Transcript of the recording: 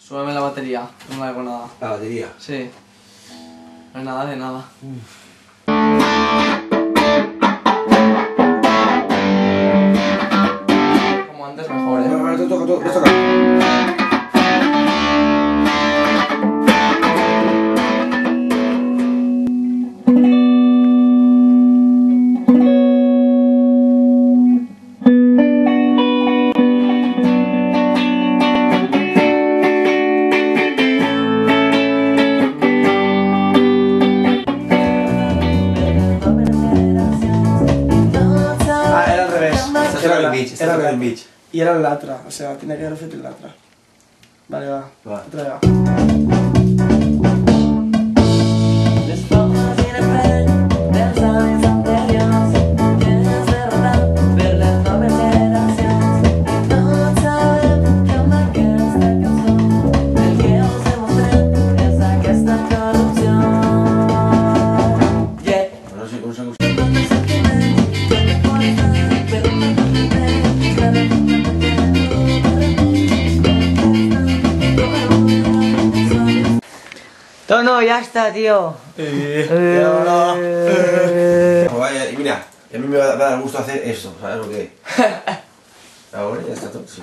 Súbeme la batería, no me hago nada. La batería. Sí. No hay nada de nada. Como antes mejor, ¿eh? Ahora te toca, te toca. Era al revés. Era el beach. Y era l'altre, o sea, tenia que haver fet l'altre. Vale, va. Va. Otra vez. Les formes inaprenent dels avis anteriors que és derrotat per les noves generacions. I tots sabem que amb aquesta cançó el que us he mostrat és aquesta corrupció. Yeah. No sé com s'ha Tono, ya está, tío. Vaya, y mira, a mí me va a dar gusto hacer esto, ¿sabes lo que? Ahora ya está todo, sí.